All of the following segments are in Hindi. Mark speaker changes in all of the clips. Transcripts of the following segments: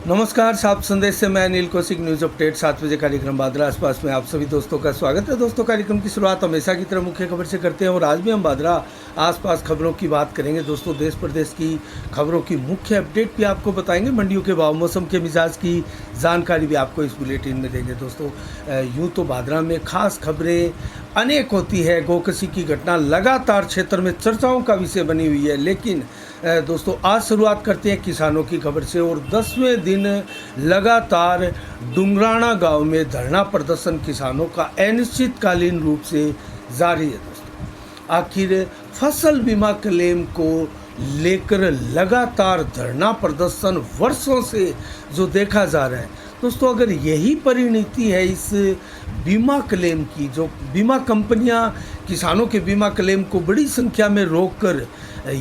Speaker 1: नमस्कार, सात संदेश से मैं अनिल कौशिक। न्यूज़ अपडेट 7 बजे कार्यक्रम बादरा आसपास में आप सभी दोस्तों का स्वागत है। दोस्तों, कार्यक्रम की शुरुआत हमेशा की तरह मुख्य खबर से करते हैं और आज भी हम बादरा आसपास खबरों की बात करेंगे। दोस्तों, देश प्रदेश की खबरों की मुख्य अपडेट भी आपको बताएंगे। मंडियों के भाव, मौसम के मिजाज की जानकारी भी आपको इस बुलेटिन में देंगे। दोस्तों, यूँ तो बादरा में खास खबरें अनेक होती है। गोकसी की घटना लगातार क्षेत्र में चर्चाओं का विषय बनी हुई है, लेकिन दोस्तों आज शुरुआत करते हैं किसानों की खबर से। और 10वें दिन लगातार डुंगराना गांव में धरना प्रदर्शन किसानों का अनिश्चितकालीन रूप से जारी है। दोस्तों, आखिर फसल बीमा क्लेम को लेकर लगातार धरना प्रदर्शन वर्षों से जो देखा जा रहा है, दोस्तों अगर यही परिणति है इस बीमा क्लेम की, जो बीमा कंपनियां किसानों के बीमा क्लेम को बड़ी संख्या में रोककर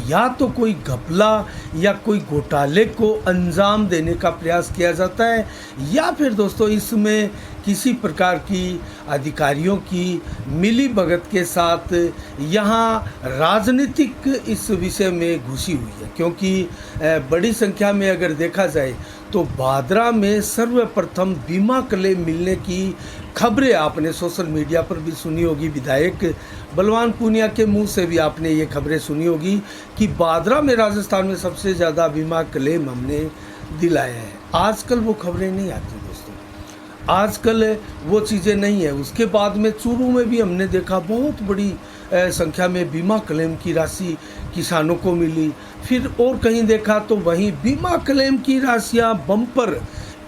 Speaker 1: या तो कोई घपला या कोई घोटाले को अंजाम देने का प्रयास किया जाता है, या फिर दोस्तों इसमें किसी प्रकार की अधिकारियों की मिली भगत के साथ यहाँ राजनीतिक इस विषय में घुसी हुई है। क्योंकि बड़ी संख्या में अगर देखा जाए तो बादरा में सर्वप्रथम बीमा क्लेम मिलने की खबरें आपने सोशल मीडिया पर भी सुनी होगी। विधायक बलवान पूनिया के मुंह से भी आपने ये खबरें सुनी होगी कि बादरा में राजस्थान में सबसे ज़्यादा बीमा क्लेम हमने दिलाया है। आजकल वो खबरें नहीं आती दोस्तों, आजकल वो चीज़ें नहीं है। उसके बाद में चूरू में भी हमने देखा बहुत बड़ी संख्या में बीमा क्लेम की राशि किसानों को मिली। फिर और कहीं देखा तो वहीं बीमा क्लेम की राशियाँ बम्पर,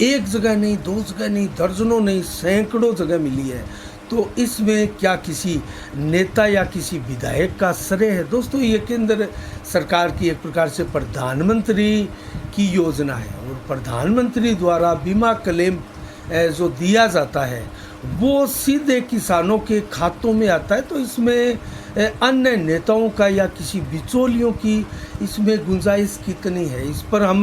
Speaker 1: एक जगह नहीं, दो जगह नहीं, दर्जनों नहीं, सैकड़ों जगह मिली है। तो इसमें क्या किसी नेता या किसी विधायक का श्रेय है? दोस्तों, ये केंद्र सरकार की एक प्रकार से प्रधानमंत्री की योजना है और प्रधानमंत्री द्वारा बीमा क्लेम जो दिया जाता है वो सीधे किसानों के खातों में आता है। तो इसमें अन्य नेताओं का या किसी बिचौलियों की इसमें गुंजाइश कितनी है, इस पर हम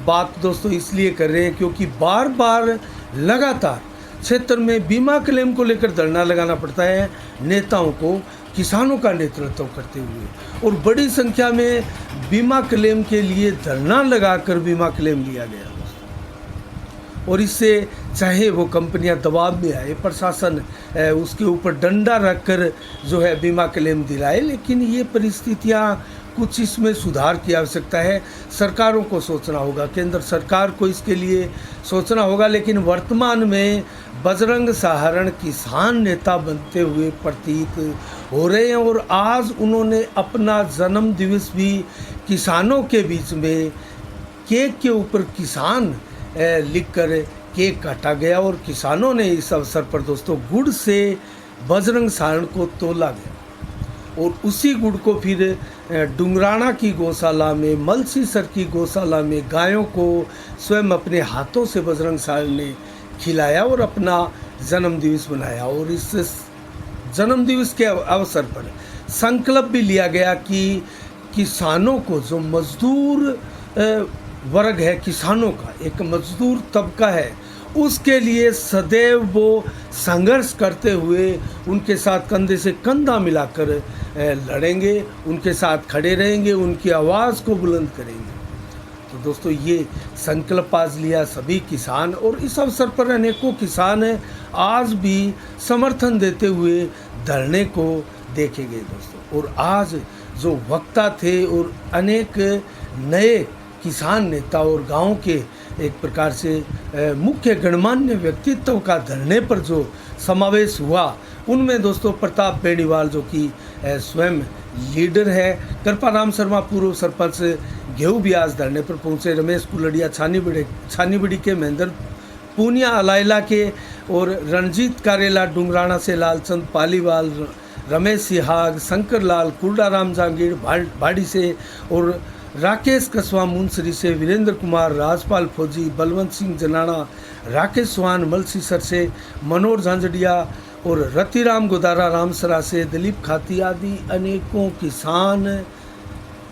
Speaker 1: बात दोस्तों इसलिए कर रहे हैं क्योंकि बार बार लगातार क्षेत्र में बीमा क्लेम को लेकर धरना लगाना पड़ता है नेताओं को, किसानों का नेतृत्व करते हुए। और बड़ी संख्या में बीमा क्लेम के लिए धरना लगाकर बीमा क्लेम लिया गया और इससे चाहे वो कंपनियां दबाव में आए, प्रशासन उसके ऊपर डंडा रखकर जो है बीमा क्लेम दिलाए, लेकिन ये परिस्थितियां कुछ इसमें सुधार की आवश्यकता है। सरकारों को सोचना होगा, केंद्र सरकार को इसके लिए सोचना होगा। लेकिन वर्तमान में बजरंग सहारण किसान नेता बनते हुए प्रतीत हो रहे हैं और आज उन्होंने अपना जन्म दिवस भी किसानों के बीच में केक के ऊपर किसान लिखकर केक काटा गया और किसानों ने इस अवसर पर दोस्तों गुड़ से बजरंग सहारण को तोला गया और उसी गुड़ को फिर डुंगराना की गौशाला में, मलसीसर की गौशाला में गायों को स्वयं अपने हाथों से बजरंग सहारण ने खिलाया और अपना जन्म दिवस बनाया। और इस जन्म दिवस के अवसर पर संकल्प भी लिया गया कि किसानों को, जो मजदूर वर्ग है, किसानों का एक मजदूर तबका है, उसके लिए सदैव वो संघर्ष करते हुए उनके साथ कंधे से कंधा मिलाकर लड़ेंगे, उनके साथ खड़े रहेंगे, उनकी आवाज़ को बुलंद करेंगे। तो दोस्तों ये संकल्प आज लिया सभी किसान और इस अवसर पर अनेकों किसान आज भी समर्थन देते हुए धरने को देखे गए दोस्तों। और आज जो वक्ता थे और अनेक नए किसान नेता और गांव के एक प्रकार से मुख्य गणमान्य व्यक्तित्व का धरने पर जो समावेश हुआ, उनमें दोस्तों प्रताप बेनीवाल जो कि स्वयं लीडर है, कृपाराम शर्मा पूर्व सरपंच गेहूं भी आज धरने पर पहुंचे, रमेश कुलड़िया छानीबड़ी के, महेंद्र पूनिया अलाइला के और रणजीत कारेला डुंगराना से, लालचंद पालीवाल, रमेश सिहाग, शंकर लाल कुर्डाराम जांगीर भाड़ी से और राकेश कसवा मुंसरी से, वीरेंद्र कुमार, राजपाल फौजी, बलवंत सिंह जनाना, राकेश चौहान मलसीसर से, मनोहर झांझड़िया और रतिराम गोदारा रामसरा से, दिलीप खाती आदि अनेकों किसान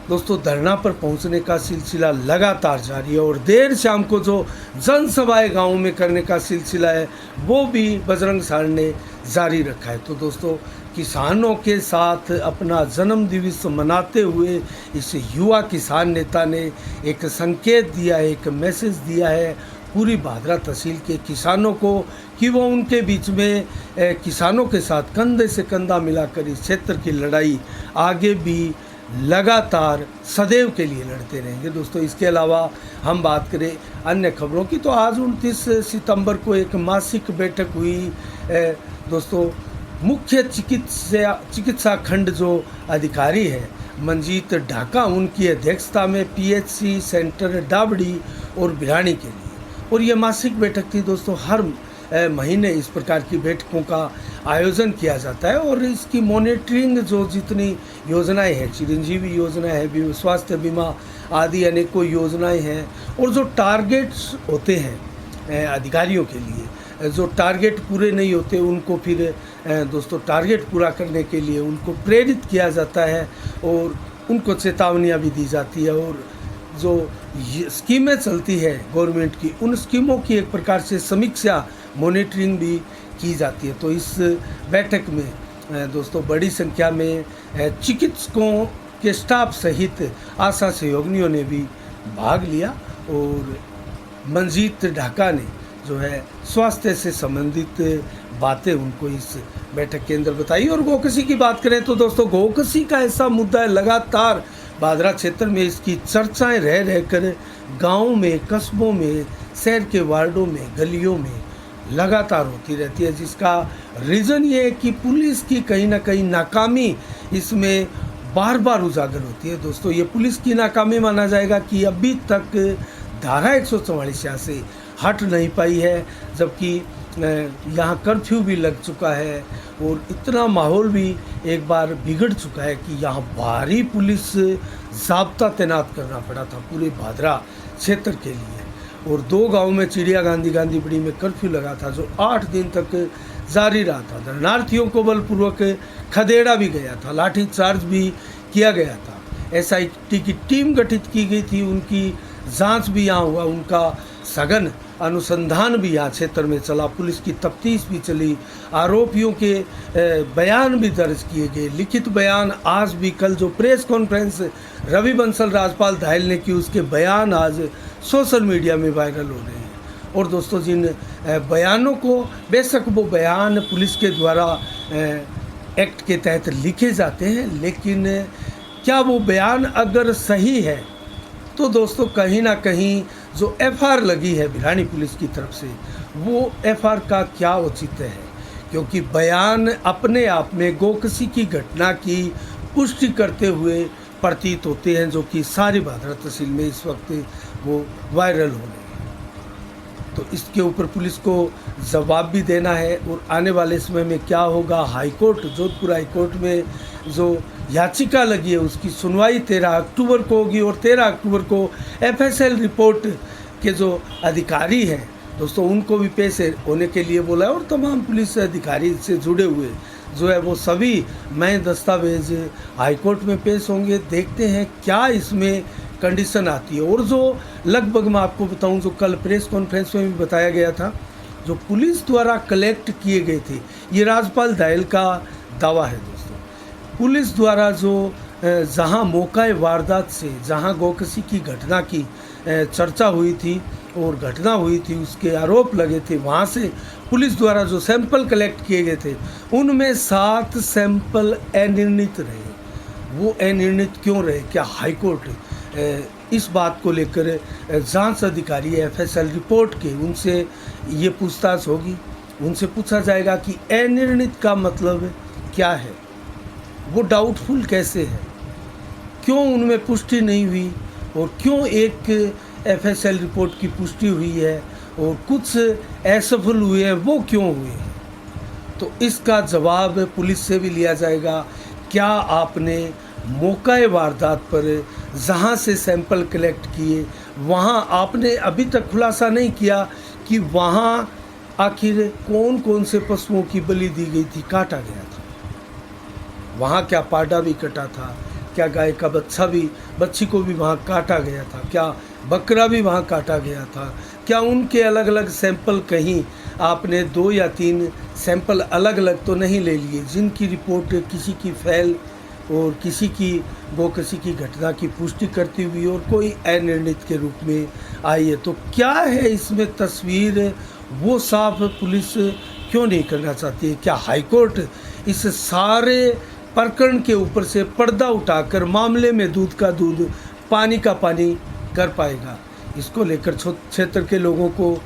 Speaker 1: दोस्तों धरना पर पहुंचने का सिलसिला लगातार जारी है। और देर शाम को जो जनसभाएं गाँव में करने का सिलसिला है वो भी बजरंग सहारण ने जारी रखा है। तो दोस्तों किसानों के साथ अपना जन्म दिवस मनाते हुए इस युवा किसान नेता ने एक संकेत दिया है, एक मैसेज दिया है पूरी भादरा तहसील के किसानों को कि वो उनके बीच में किसानों के साथ कंधे से कंधा मिलाकर इस क्षेत्र की लड़ाई आगे भी लगातार सदैव के लिए लड़ते रहेंगे। दोस्तों, इसके अलावा हम बात करें अन्य खबरों की तो आज 29 सितंबर को एक मासिक बैठक हुई। दोस्तों, मुख्य चिकित्सा खंड जो अधिकारी है मंजीत ढाका, उनकी अध्यक्षता में पीएचसी सेंटर डाबड़ी और भिरानी के लिए, और ये मासिक बैठक थी। दोस्तों, हर महीने इस प्रकार की बैठकों का आयोजन किया जाता है और इसकी मॉनिटरिंग जो जितनी योजनाएं हैं, चिरंजीवी योजना है, स्वास्थ्य बीमा आदि अनेकों योजनाएं हैं, और जो टारगेट्स होते हैं अधिकारियों के लिए, जो टारगेट पूरे नहीं होते उनको फिर दोस्तों टारगेट पूरा करने के लिए उनको प्रेरित किया जाता है और उनको चेतावनियाँ भी दी जाती है, और जो स्कीमें चलती है गवर्नमेंट की, उन स्कीमों की एक प्रकार से समीक्षा मॉनिटरिंग भी की जाती है। तो इस बैठक में दोस्तों बड़ी संख्या में चिकित्सकों के स्टाफ सहित आशा सहयोगियों ने भी भाग लिया और मंजीत ढाका ने जो है स्वास्थ्य से संबंधित बातें उनको इस बैठक के अंदर बताई। और गोकसी की बात करें तो दोस्तों गोकसी का ऐसा मुद्दा है, लगातार भादरा क्षेत्र में इसकी चर्चाएं रह रहकर गाँव में, कस्बों में, शहर के वार्डों में, गलियों में लगातार होती रहती है, जिसका रीज़न ये है कि पुलिस की कहीं ना कहीं नाकामी इसमें बार बार उजागर होती है। दोस्तों, ये पुलिस की नाकामी माना जाएगा कि अभी तक धारा 144 यहाँ से हट नहीं पाई है, जबकि यहाँ कर्फ्यू भी लग चुका है और इतना माहौल भी एक बार बिगड़ चुका है कि यहाँ भारी पुलिस ज़ाब्ता तैनात करना पड़ा था पूरे भादरा क्षेत्र के लिए। और 2 गांव में चिड़िया गांधी बड़ी में कर्फ्यू लगा था जो 8 दिन तक जारी रहा था। शरणार्थियों को बलपूर्वक खदेड़ा भी गया था, लाठी चार्ज भी किया गया था। एसआईटी की टीम गठित की गई थी, उनकी जांच भी यहाँ हुआ, उनका सघन अनुसंधान भी यहाँ क्षेत्र में चला, पुलिस की तफ्तीश भी चली, आरोपियों के बयान भी दर्ज किए गए, लिखित बयान आज भी। कल जो प्रेस कॉन्फ्रेंस रवि बंसल राजपाल धायल ने की, उसके बयान आज सोशल मीडिया में वायरल हो रहे हैं। और दोस्तों, जिन बयानों को बेशक वो बयान पुलिस के द्वारा एक्ट के तहत लिखे जाते हैं, लेकिन क्या वो बयान अगर सही है तो दोस्तों कहीं ना कहीं जो एफआईआर लगी है भिरानी पुलिस की तरफ से, वो एफआईआर का क्या औचित्य है, क्योंकि बयान अपने आप में गोकसी की घटना की पुष्टि करते हुए प्रतीत होते हैं, जो कि सारी भादरा तहसील में इस वक्त वो वायरल हो रहे हैं। तो इसके ऊपर पुलिस को जवाब भी देना है और आने वाले समय में क्या होगा, हाईकोर्ट, जोधपुर हाईकोर्ट में जो याचिका लगी है उसकी सुनवाई 13 अक्टूबर को होगी और 13 अक्टूबर को एफएसएल रिपोर्ट के जो अधिकारी हैं दोस्तों उनको भी पेश होने के लिए बोला है, और तमाम पुलिस अधिकारी से जुड़े हुए जो है वो सभी नए दस्तावेज हाईकोर्ट में पेश होंगे। देखते हैं क्या इसमें कंडीशन आती है। और जो लगभग मैं आपको बताऊं, जो कल प्रेस कॉन्फ्रेंस में भी बताया गया था, जो पुलिस द्वारा कलेक्ट किए गए थे, ये राजपाल धायल का दावा है दोस्तों, पुलिस द्वारा जो जहां मौका वारदात से, जहां गोकसी की घटना की चर्चा हुई थी और घटना हुई थी, उसके आरोप लगे थे, वहाँ से पुलिस द्वारा जो सैंपल कलेक्ट किए गए थे उनमें 7 सैंपल अनिर्णित रहे। वो अनिर्णित क्यों रहे? क्या हाईकोर्ट इस बात को लेकर जांच अधिकारी एफएसएल रिपोर्ट के उनसे ये पूछताछ होगी, उनसे पूछा जाएगा कि अनिर्णित का मतलब क्या है, वो डाउटफुल कैसे है, क्यों उनमें पुष्टि नहीं हुई और क्यों एक एफएसएल रिपोर्ट की पुष्टि हुई है और कुछ असफल हुए हैं, वो क्यों हुए हैं। तो इसका जवाब पुलिस से भी लिया जाएगा। क्या आपने मौका वारदात पर जहां से सैंपल कलेक्ट किए वहां आपने अभी तक खुलासा नहीं किया कि वहां आखिर कौन कौन से पशुओं की बलि दी गई थी, काटा गया था, वहाँ क्या पाडा भी कटा था, क्या गाय का बच्ची को भी वहाँ काटा गया था, क्या बकरा भी वहाँ काटा गया था, क्या उनके अलग अलग सैंपल कहीं आपने 2 या 3 सैंपल अलग अलग तो नहीं ले लिए, जिनकी रिपोर्ट किसी की फैल और किसी की घटना की पुष्टि करती हुई और कोई अनिर्णित के रूप में आई है। तो क्या है इसमें तस्वीर, वो साफ पुलिस क्यों नहीं करना चाहती है? क्या हाईकोर्ट इस सारे प्रकरण के ऊपर से पर्दा उठाकर मामले में दूध का दूध पानी का पानी कर पाएगा? इसको लेकर क्षेत्र के लोगों को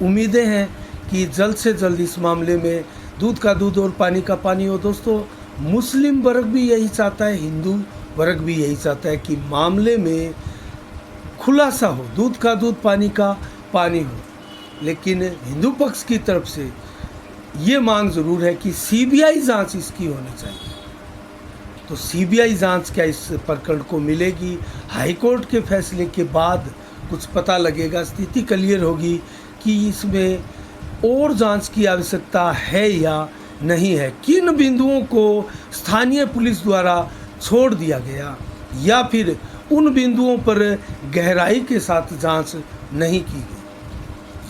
Speaker 1: उम्मीदें हैं कि जल्द से जल्द इस मामले में दूध का दूध और पानी का पानी हो। दोस्तों, मुस्लिम वर्ग भी यही चाहता है, हिंदू वर्ग भी यही चाहता है कि मामले में खुलासा हो, दूध का दूध पानी का पानी हो। लेकिन हिंदू पक्ष की तरफ से ये मांग ज़रूर है कि सीबीआई जांच इसकी होनी चाहिए। तो सीबीआई जांच क्या इस प्रकरण को मिलेगी? हाईकोर्ट के फैसले के बाद कुछ पता लगेगा, स्थिति क्लियर होगी कि इसमें और जांच की आवश्यकता है या नहीं है, किन बिंदुओं को स्थानीय पुलिस द्वारा छोड़ दिया गया या फिर उन बिंदुओं पर गहराई के साथ जांच नहीं की गई।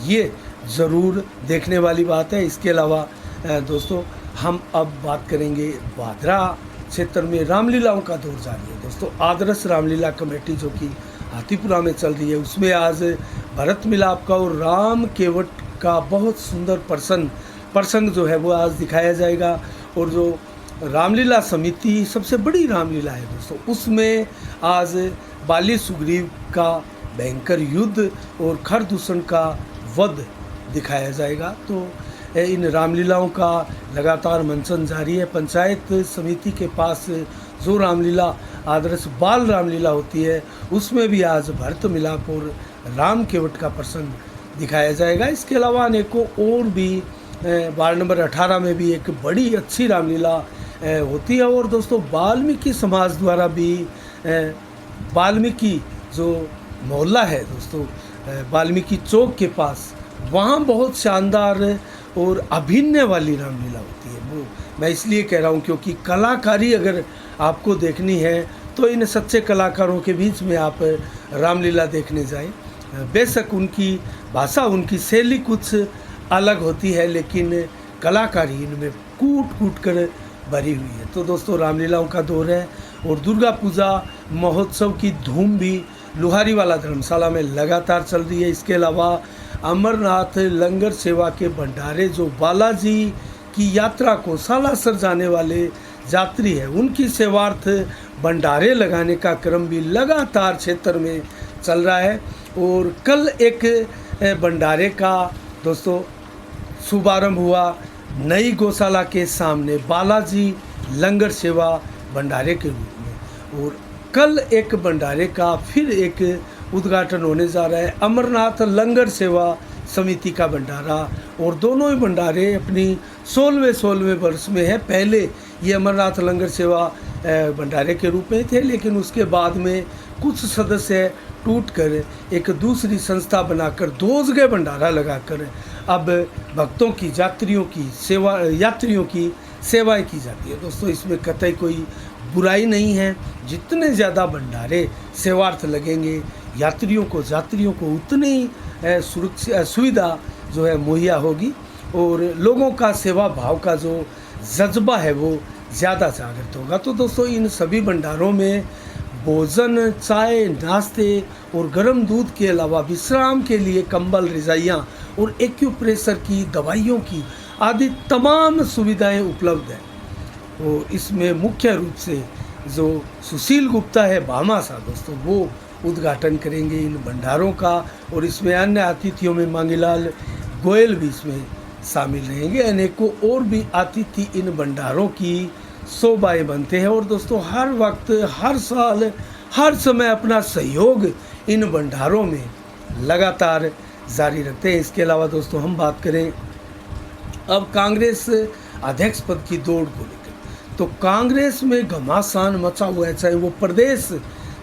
Speaker 1: ये ज़रूर देखने वाली बात है। इसके अलावा दोस्तों, हम अब बात करेंगे भादरा क्षेत्र में रामलीलाओं का दौर जारी है। दोस्तों, आदर्श रामलीला कमेटी जो कि हाथीपुरा में चल रही है, उसमें आज भरत मिलाप का और राम केवट का बहुत सुंदर प्रसंग जो है वो आज दिखाया जाएगा। और जो रामलीला समिति सबसे बड़ी रामलीला है दोस्तों, उसमें आज बाली सुग्रीव का भयंकर युद्ध और खरदूषण का वध दिखाया जाएगा। तो इन रामलीलाओं का लगातार मंचन जारी है। पंचायत समिति के पास जो रामलीला आदर्श बाल रामलीला होती है, उसमें भी आज भरत मिलाप और राम केवट का प्रसंग दिखाया जाएगा। इसके अलावा अनेकों और भी वार्ड नंबर 18 में भी एक बड़ी अच्छी रामलीला होती है। और दोस्तों, वाल्मीकि समाज द्वारा भी वाल्मीकि जो मोहल्ला है दोस्तों, वाल्मीकि चौक के पास, वहाँ बहुत शानदार और अभिनय वाली रामलीला होती है। वो मैं इसलिए कह रहा हूँ क्योंकि कलाकारी अगर आपको देखनी है तो इन सच्चे कलाकारों के बीच में आप रामलीला देखने जाएं। बेशक उनकी भाषा, उनकी शैली कुछ अलग होती है, लेकिन कलाकारी इनमें कूट कूट कर भरी हुई है। तो दोस्तों, रामलीलाओं का दौर है और दुर्गा पूजा महोत्सव की धूम भी लुहारी वाला धर्मशाला में लगातार चल रही है। इसके अलावा अमरनाथ लंगर सेवा के भंडारे, जो बालाजी की यात्रा को सालासर जाने वाले यात्री है, उनकी सेवार्थ भंडारे लगाने का क्रम भी लगातार क्षेत्र में चल रहा है। और कल एक भंडारे का दोस्तों शुभारंभ हुआ नई गौशाला के सामने बालाजी लंगर सेवा भंडारे के रूप में, और कल एक भंडारे का फिर एक उद्घाटन होने जा रहा है, अमरनाथ लंगर सेवा समिति का भंडारा। और दोनों ही भंडारे अपनी 16वें वर्ष में है। पहले ये अमरनाथ लंगर सेवा भंडारे के रूप में थे, लेकिन उसके बाद में कुछ सदस्य टूटकर एक दूसरी संस्था बनाकर 2 जगह भंडारा लगाकर अब भक्तों की, यात्रियों की सेवाएं की जाती है। दोस्तों, इसमें कतई कोई बुराई नहीं है। जितने ज़्यादा भंडारे सेवार्थ लगेंगे, यात्रियों को उतनी सुरक्षा सुविधा जो है मुहैया होगी और लोगों का सेवा भाव का जो जज्बा है वो ज़्यादा जागृत होगा। तो दोस्तों, इन सभी भंडारों में भोजन, चाय, नाश्ते और गर्म दूध के अलावा विश्राम के लिए कंबल, रजाइयाँ और एक्यूप्रेशर की दवाइयों की आदि तमाम सुविधाएं उपलब्ध हैं। और इसमें मुख्य रूप से जो सुशील गुप्ता है भामासा दोस्तों, वो उद्घाटन करेंगे इन भंडारों का। और इसमें अन्य अतिथियों में मांगीलाल गोयल भी इसमें शामिल रहेंगे। अनेकों और भी अतिथि इन भंडारों की शोभाएं बनते हैं। और दोस्तों, हर वक्त, हर साल, हर समय अपना सहयोग इन भंडारों में लगातार जारी रखते हैं। इसके अलावा दोस्तों, हम बात करें अब कांग्रेस अध्यक्ष पद की दौड़ को लेकर, तो कांग्रेस में घमासान मचा हुआ है। चाहे वो प्रदेश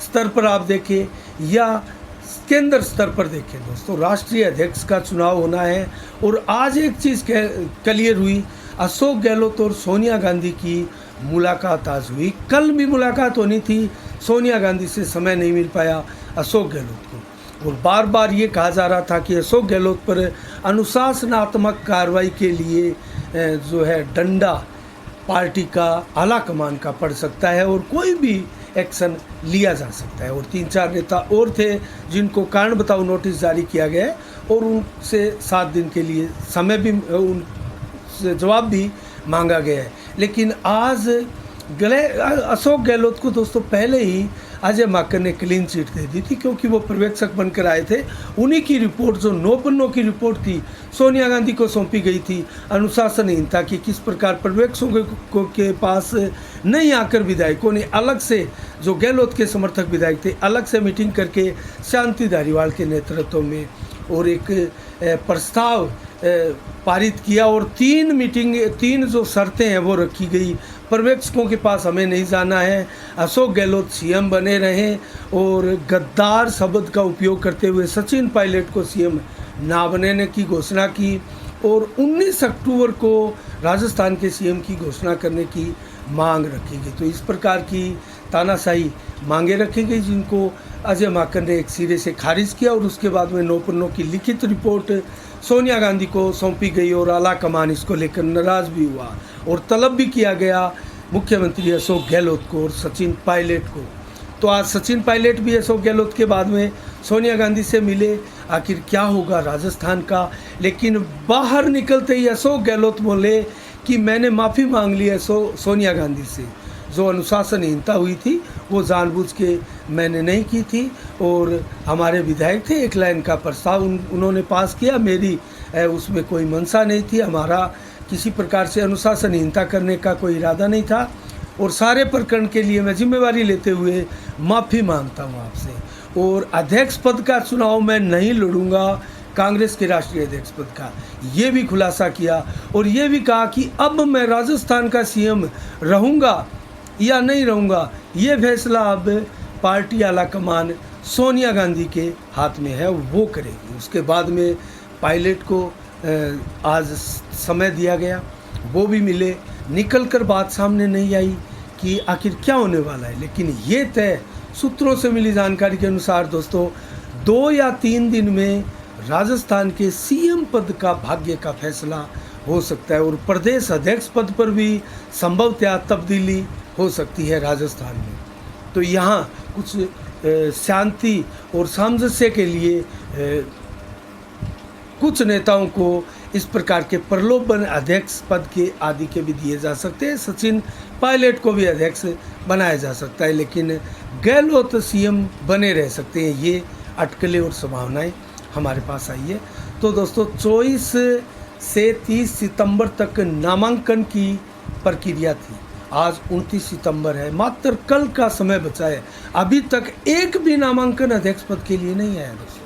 Speaker 1: स्तर पर आप देखें या केंद्र स्तर पर देखें दोस्तों, राष्ट्रीय अध्यक्ष का चुनाव होना है। और आज एक चीज़ क्लियर हुई, अशोक गहलोत और सोनिया गांधी की मुलाकात आज हुई। कल भी मुलाकात होनी थी, सोनिया गांधी से समय नहीं मिल पाया अशोक गहलोत को। और बार बार ये कहा जा रहा था कि अशोक गहलोत पर अनुशासनात्मक कार्रवाई के लिए जो है डंडा पार्टी का आला कमान का पड़ सकता है और कोई भी एक्शन लिया जा सकता है। और 3-4 नेता और थे जिनको कारण बताओ नोटिस जारी किया गया है और उनसे 7 दिन के लिए समय भी उनसे जवाब भी मांगा गया है। लेकिन आज अशोक गहलोत को दोस्तों पहले ही अजय माकन ने क्लीन चिट दे दी थी, क्योंकि वो पर्यवेक्षक बनकर आए थे। उन्हीं की रिपोर्ट, जो 9 पन्नों की रिपोर्ट थी, सोनिया गांधी को सौंपी गई थी अनुशासनहीनता की, किस प्रकार पर्यवेक्षकों के पास नहीं आकर विधायकों ने अलग से, जो गहलोत के समर्थक विधायक थे, अलग से मीटिंग करके शांति धारीवाल के नेतृत्व में और एक प्रस्ताव पारित किया और 3 जो शर्तें हैं वो रखी गई। पर्यवेक्षकों के पास हमें नहीं जाना है, अशोक गहलोत सीएम बने रहें और गद्दार शब्द का उपयोग करते हुए सचिन पायलट को सीएम ना बनाने की घोषणा की और 19 अक्टूबर को राजस्थान के सीएम की घोषणा करने की मांग रखी गई। तो इस प्रकार की तानाशाही मांगे रखी गई, जिनको अजय माकन ने एक सिरे से खारिज किया और उसके बाद में 9 पन्नों की लिखित रिपोर्ट सोनिया गांधी को सौंपी गई और आला कमान इसको लेकर नाराज भी हुआ और तलब भी किया गया मुख्यमंत्री अशोक गहलोत को और सचिन पायलट को। तो आज सचिन पायलट भी अशोक गहलोत के बाद में सोनिया गांधी से मिले, आखिर क्या होगा राजस्थान का। लेकिन बाहर निकलते ही अशोक गहलोत बोले कि मैंने माफ़ी मांग ली है सोनिया गांधी से, जो अनुशासनहीनता हुई थी वो जानबूझ के मैंने नहीं की थी और हमारे विधायक थे, एक लाइन का प्रस्ताव उन्होंने पास किया, मेरी उसमें कोई मंशा नहीं थी, हमारा किसी प्रकार से अनुशासनहीनता करने का कोई इरादा नहीं था और सारे प्रकरण के लिए मैं जिम्मेवारी लेते हुए माफ़ी मांगता हूँ आपसे और अध्यक्ष पद का चुनाव मैं नहीं लड़ूंगा, कांग्रेस के राष्ट्रीय अध्यक्ष पद का, ये भी खुलासा किया और ये भी कहा कि अब मैं राजस्थान का सीएम रहूँगा या नहीं रहूँगा, ये फैसला अब पार्टी आला कमान सोनिया गांधी के हाथ में है, वो करेगी। उसके बाद में पायलट को आज समय दिया गया, वो भी मिले, निकल कर बात सामने नहीं आई कि आखिर क्या होने वाला है। लेकिन ये तय सूत्रों से मिली जानकारी के अनुसार दोस्तों 2 या 3 दिन में राजस्थान के सीएम पद का भाग्य का फैसला हो सकता है और प्रदेश अध्यक्ष पद पर भी संभवतः तब्दीली हो सकती है राजस्थान में। तो यहाँ कुछ शांति और सामंजस्य के लिए कुछ नेताओं को इस प्रकार के प्रलोभन अध्यक्ष पद के आदि के भी दिए जा सकते हैं। सचिन पायलट को भी अध्यक्ष बनाया जा सकता है, लेकिन गहलोत सीएम बने रह सकते हैं। ये अटकलें और संभावनाएं हमारे पास आई है। तो दोस्तों 24 से 30 सितंबर तक नामांकन की प्रक्रिया थी, आज 29 सितंबर है, मात्र कल का समय बचा है। अभी तक एक भी नामांकन अध्यक्ष पद के लिए नहीं आया दोस्तों।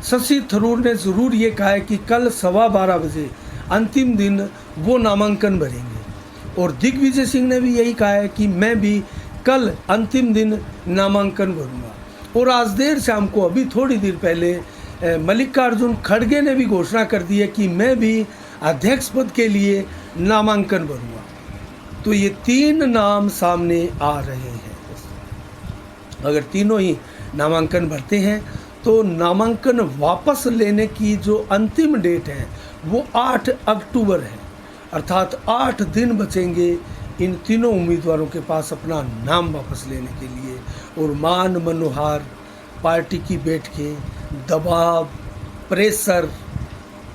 Speaker 1: शशि थरूर ने ज़रूर ये कहा है कि कल 12:15 बजे अंतिम दिन वो नामांकन भरेंगे और दिग्विजय सिंह ने भी यही कहा है कि मैं भी कल अंतिम दिन नामांकन भरूंगा। और आज देर शाम को, अभी थोड़ी देर पहले मल्लिकार्जुन खड़गे ने भी घोषणा कर दी है कि मैं भी अध्यक्ष पद के लिए नामांकन भरूंगा। तो ये 3 नाम सामने आ रहे हैं। अगर तीनों ही नामांकन भरते हैं तो नामांकन वापस लेने की जो अंतिम डेट है वो 8 अक्टूबर है, अर्थात 8 दिन बचेंगे इन तीनों उम्मीदवारों के पास अपना नाम वापस लेने के लिए। और मान मनोहार पार्टी की बैठकें, दबाव, प्रेशर,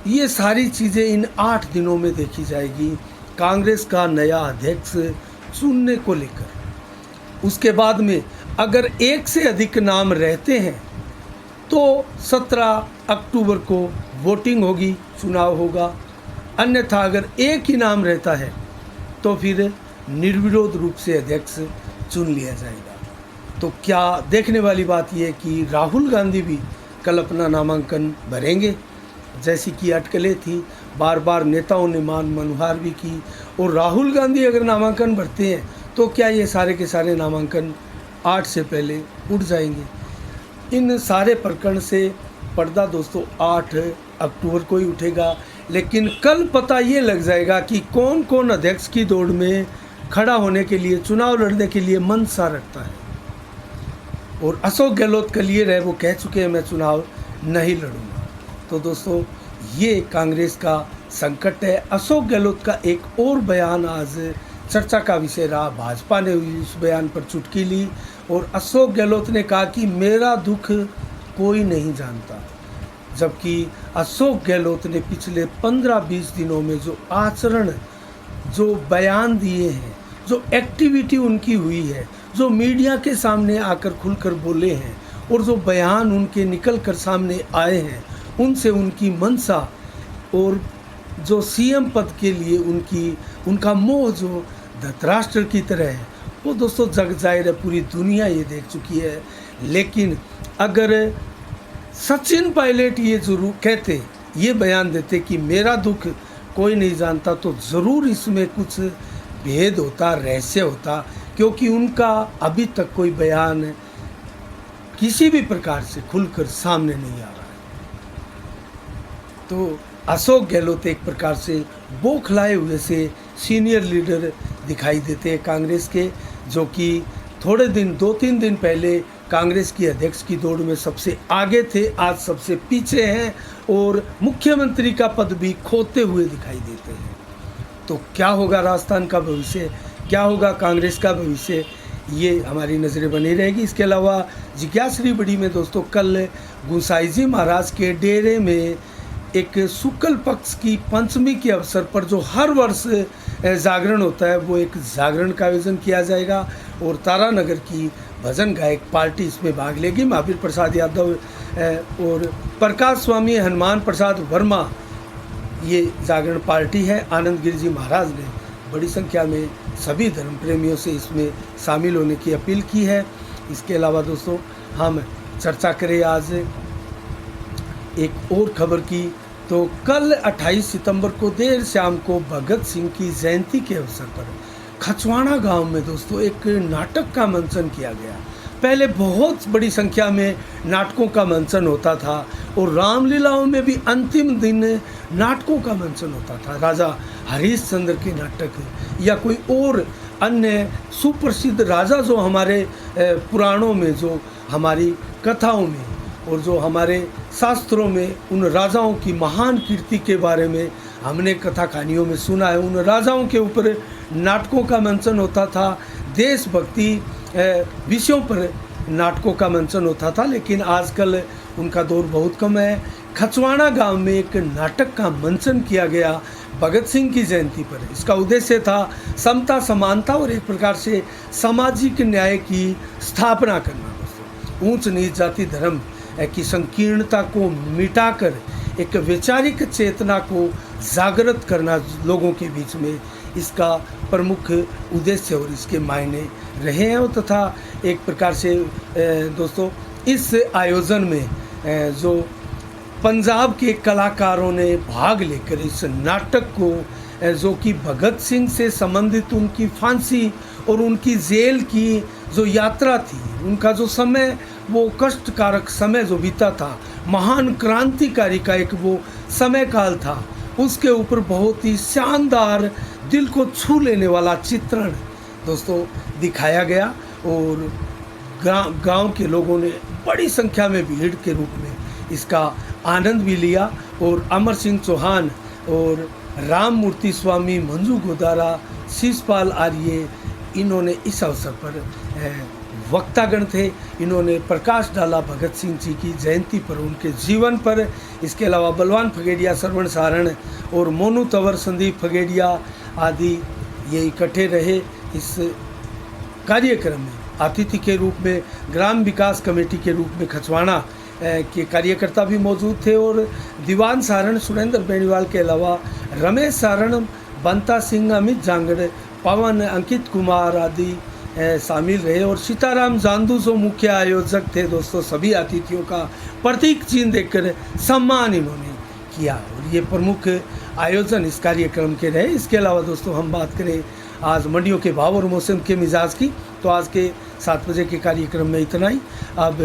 Speaker 1: ये सारी चीज़ें इन 8 दिनों में देखी जाएगी कांग्रेस का नया अध्यक्ष चुनने को लेकर। उसके बाद में अगर एक से अधिक नाम रहते हैं तो 17 अक्टूबर को वोटिंग होगी, चुनाव होगा। अन्यथा अगर एक ही नाम रहता है तो फिर निर्विरोध रूप से अध्यक्ष चुन लिया जाएगा। तो क्या देखने वाली बात यह है कि राहुल गांधी भी कल अपना नामांकन भरेंगे, जैसी कि अटकलें थी, बार बार नेताओं ने मान मनोहार भी की। और राहुल गांधी अगर नामांकन भरते हैं तो क्या ये सारे के सारे नामांकन 8 से पहले उठ जाएंगे? इन सारे प्रकरण से पर्दा दोस्तों 8 अक्टूबर को ही उठेगा। लेकिन कल पता ये लग जाएगा कि कौन कौन अध्यक्ष की दौड़ में खड़ा होने के लिए, चुनाव लड़ने के लिए मनसा रखता है। और अशोक गहलोत क्लियर है, वो कह चुके हैं मैं चुनाव नहीं लड़ूंगा। तो दोस्तों ये कांग्रेस का संकट है। अशोक गहलोत का एक और बयान आज चर्चा का विषय रहा। भाजपा ने उस बयान पर चुटकी ली और अशोक गहलोत ने कहा कि मेरा दुख कोई नहीं जानता, जबकि अशोक गहलोत ने पिछले 15-20 दिनों में जो आचरण, जो बयान दिए हैं, जो एक्टिविटी उनकी हुई है, जो मीडिया के सामने आकर खुलकर बोले हैं और जो बयान उनके निकल कर सामने आए हैं, उनसे उनकी मंशा और जो सीएम पद के लिए उनका मोह जो धृतराष्ट्र की तरह है, वो दोस्तों जग जाहिर है, पूरी दुनिया ये देख चुकी है। लेकिन अगर सचिन पायलट ये जरूर कहते, ये बयान देते कि मेरा दुख कोई नहीं जानता, तो ज़रूर इसमें कुछ भेद होता, रहस्य होता, क्योंकि उनका अभी तक कोई बयान किसी भी प्रकार से खुलकर सामने नहीं आ रहा है। तो अशोक गहलोत एक प्रकार से बौखलाए हुए से सीनियर लीडर दिखाई देते हैं कांग्रेस के, जो कि थोड़े दिन 2-3 दिन पहले कांग्रेस की अध्यक्ष की दौड़ में सबसे आगे थे, आज सबसे पीछे हैं और मुख्यमंत्री का पद भी खोते हुए दिखाई देते हैं। तो क्या होगा राजस्थान का भविष्य, क्या होगा कांग्रेस का भविष्य, ये हमारी नज़रें बनी रहेगी। इसके अलावा जिज्ञासरी बड़ी में दोस्तों कल गुसाई जी महाराज के डेरे में एक शुक्ल पक्ष की पंचमी के अवसर पर जो हर वर्ष जागरण होता है, वो एक जागरण का आयोजन किया जाएगा और तारानगर की भजन गायक पार्टी इसमें भाग लेगी। महावीर प्रसाद यादव और प्रकाश स्वामी हनुमान प्रसाद वर्मा ये जागरण पार्टी है। आनंद गिरि जी महाराज ने बड़ी संख्या में सभी धर्म प्रेमियों से इसमें शामिल होने की अपील की है। इसके अलावा दोस्तों हम चर्चा करें आज एक और खबर की, तो कल 28 सितंबर को देर शाम को भगत सिंह की जयंती के अवसर पर खचवाड़ा गांव में दोस्तों एक नाटक का मंचन किया गया। पहले बहुत बड़ी संख्या में नाटकों का मंचन होता था और रामलीलाओं में भी अंतिम दिन नाटकों का मंचन होता था। राजा हरिश्चंद्र के नाटक या कोई और अन्य सुप्रसिद्ध राजा जो हमारे पुराणों में, जो हमारी कथाओं में और जो हमारे शास्त्रों में उन राजाओं की महान कीर्ति के बारे में हमने कथा कहानियों में सुना है, उन राजाओं के ऊपर नाटकों का मंचन होता था। देशभक्ति विषयों पर नाटकों का मंचन होता था, लेकिन आजकल उनका दौर बहुत कम है। खचवाड़ा गांव में एक नाटक का मंचन किया गया भगत सिंह की जयंती पर। इसका उद्देश्य था समता, समानता और एक प्रकार से सामाजिक न्याय की स्थापना करना। दोस्तों ऊंच नीच, जाति धर्म की संकीर्णता को मिटाकर एक वैचारिक चेतना को जागृत करना लोगों के बीच में, इसका प्रमुख उद्देश्य और इसके मायने रहे हैं। और तथा एक प्रकार से दोस्तों इस आयोजन में जो पंजाब के कलाकारों ने भाग लेकर इस नाटक को, जो कि भगत सिंह से संबंधित उनकी फांसी और उनकी जेल की जो यात्रा थी, उनका जो समय, वो कष्टकारक समय जो बीता था, महान क्रांतिकारी का एक वो समय काल था, उसके ऊपर बहुत ही शानदार, दिल को छू लेने वाला चित्रण दोस्तों दिखाया गया। और गांव के लोगों ने बड़ी संख्या में भीड़ के रूप में इसका आनंद भी लिया। और अमर सिंह चौहान और राम मूर्ति स्वामी, मंजू गोदारा, शिषपाल आर्य, इन्होंने इस अवसर पर वक्तागण थे। इन्होंने प्रकाश डाला भगत सिंह जी की जयंती पर, उनके जीवन पर। इसके अलावा बलवान फगेड़िया, सरवण सारण और मोनू तंवर, संदीप फगेड़िया आदि ये इकट्ठे रहे इस कार्यक्रम में। अतिथि के रूप में ग्राम विकास कमेटी के रूप में खचवाड़ा के कार्यकर्ता भी मौजूद थे और दीवान सारण सुरेंद्र बेनीवाल के अलावा रमेश सारण, बंता सिंह, अमित जांगड़, पवन, अंकित कुमार आदि शामिल रहे। और सीताराम जांदू जो मुख्य आयोजक थे दोस्तों, सभी अतिथियों का प्रतीक चिन्ह देकर सम्मान इन्होंने किया और ये प्रमुख आयोजन इस कार्यक्रम के रहे। इसके अलावा दोस्तों हम बात करें आज मंडियों के भाव और मौसम के मिजाज की, तो आज के 7 बजे के कार्यक्रम में इतना ही। अब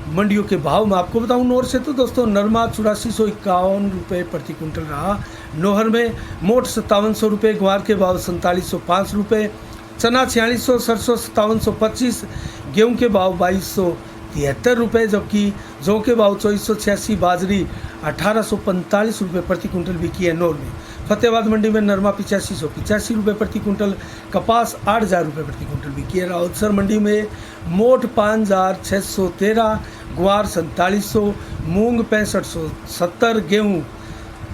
Speaker 1: मंडियों के भाव मैं आपको बताऊं नौर से, तो दोस्तों नरमा 8451 रुपये प्रति कुंटल रहा। नोहर में मोट 5700 रुपये, ग्वार के भाव 4705 रुपये, चना 4600, सरसों 5725, गेहूं के भाव रुपये, जबकि जौ के भाव 2486, बाजरी 1845 रुपये प्रति कुंटल बिकी है नौर में। फतेहाबाद मंडी में नरमा 8585 रुपये प्रति कुंटल, कपास 8000 रुपये प्रति कुंटल बिकी है। राउतसर मंडी में मोट 5613, ग्वार 4700, मूंग 6570, गेहूँ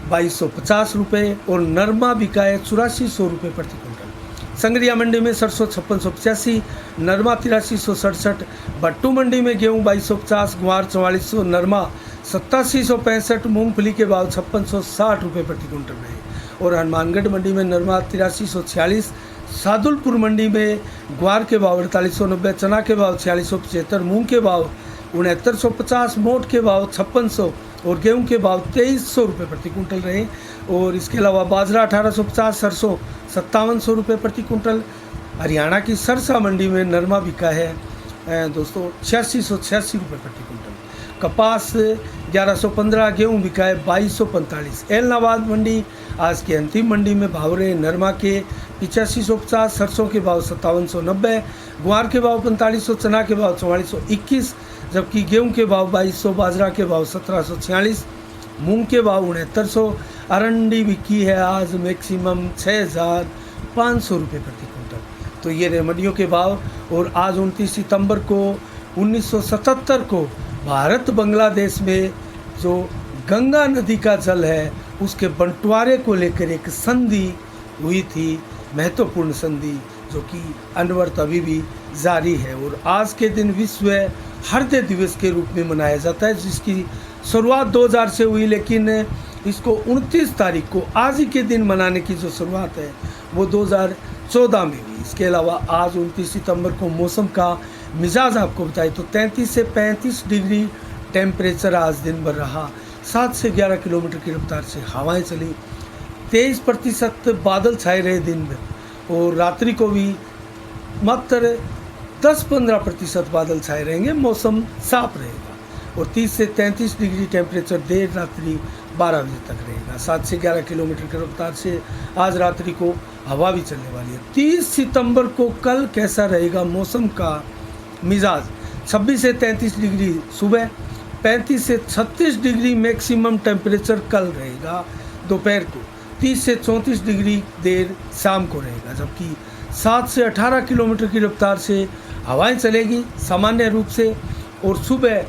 Speaker 1: 2250 रुपये और नरमा बिका है 8400 रुपये प्रति कुंटल। संगरिया मंडी में सरसों 5685, नरमा 8367, भट्टू मंडी में गेहूँ 2250, ग्वार 4400, नरमा 8765, मूंगफली के भाव 5660 रुपये प्रति कुंटल रहे। और हनुमानगढ़ मंडी में नरमा 8346, सादुलपुर मंडी में ग्वार के भाव 4890, चना के भाव 4675, मूंग के भाव 6950, मोट के भाव 5600 और गेहूं के भाव 2300 रुपये प्रति कुंटल रहे। और इसके अलावा बाजरा 1850, सरसों 5700 रुपये प्रति कुंटल। हरियाणा की सरसा मंडी में नरमा बिका है दोस्तों 8686 रुपये प्रति कुंटल, कपास 1115, गेहूं बिका है 2245। एलनाबाद मंडी आज की अंतिम मंडी में भाव रहे नरमा के 8550, सरसों के भाव 5790, ग्वार के भाव 4500, चना के भाव 4421, जबकि गेहूं के भाव 2200, बाजरा के भाव 1746, मूंग के भाव 6900। अरंडी बिकी है आज मैक्सिमम 6500 रुपये प्रति कुंटल। तो ये रहे मंडियों के भाव। और आज 29 सितंबर को 1977 को भारत बांग्लादेश में जो गंगा नदी का जल है उसके बंटवारे को लेकर एक संधि हुई थी, महत्वपूर्ण संधि, जो कि अनवरत अभी भी जारी है। और आज के दिन विश्व हृदय दिवस के रूप में मनाया जाता है, जिसकी शुरुआत 2000 से हुई, लेकिन इसको 29 तारीख को आज ही के दिन मनाने की जो शुरुआत है वो 2014 में हुई। इसके अलावा आज 29 सितंबर को मौसम का मिजाज आपको बताए तो 33 से 35 डिग्री टेम्परेचर आज दिन भर रहा। 7 से 11 किलोमीटर की रफ्तार से हवाएं चली। 23% बादल छाए रहे दिन में, और रात्रि को भी मात्र 10-15% बादल छाए रहेंगे, मौसम साफ रहेगा। और 30 से 33 डिग्री टेम्परेचर देर रात्रि 12 बजे तक रहेगा। 7 से 11 किलोमीटर की रफ्तार से आज रात्रि को हवा भी चलने वाली है। 30 सितंबर को कल कैसा रहेगा मौसम का मिजाज? 26 से 33 डिग्री सुबह, 35 से 36 डिग्री मैक्सिमम टेम्परेचर कल रहेगा दोपहर को, 30 से 34 डिग्री देर शाम को रहेगा, जबकि 7 से 18 किलोमीटर की रफ्तार से हवाएं चलेगी सामान्य रूप से। और सुबह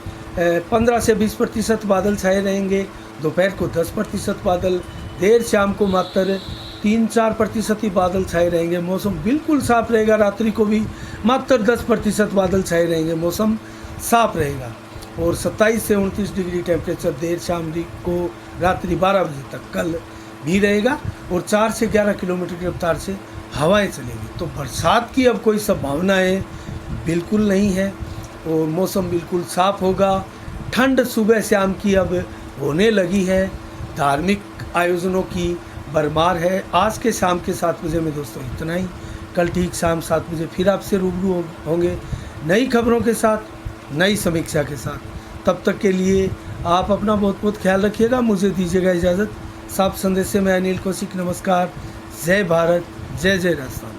Speaker 1: 15 से 20% बादल छाए रहेंगे, दोपहर को 10% बादल, देर शाम को मात्र 3-4% ही बादल छाए रहेंगे, मौसम बिल्कुल साफ रहेगा। रात्रि को भी मात्र 10% बादल छाए रहेंगे, मौसम साफ रहेगा। और 27 से 29 डिग्री टेम्परेचर देर शाम को रात्रि 12 बजे तक कल भी रहेगा। और 4 से 11 किलोमीटर की रफ्तार से हवाएं चलेंगी। तो बरसात की अब कोई संभावनाएं बिल्कुल नहीं है, और मौसम बिल्कुल साफ होगा। ठंड सुबह शाम की अब होने लगी है, धार्मिक आयोजनों की भरमार है। आज के शाम के 7 बजे में दोस्तों इतना ही। कल ठीक शाम 7 बजे फिर आपसे रूबरू होंगे नई खबरों के साथ, नई समीक्षा के साथ। तब तक के लिए आप अपना बहुत बहुत ख्याल रखिएगा। मुझे दीजिएगा इजाज़त। साफ संदेश से मैं अनिल कौशिक, नमस्कार। जय भारत, जय जय राजस्थान।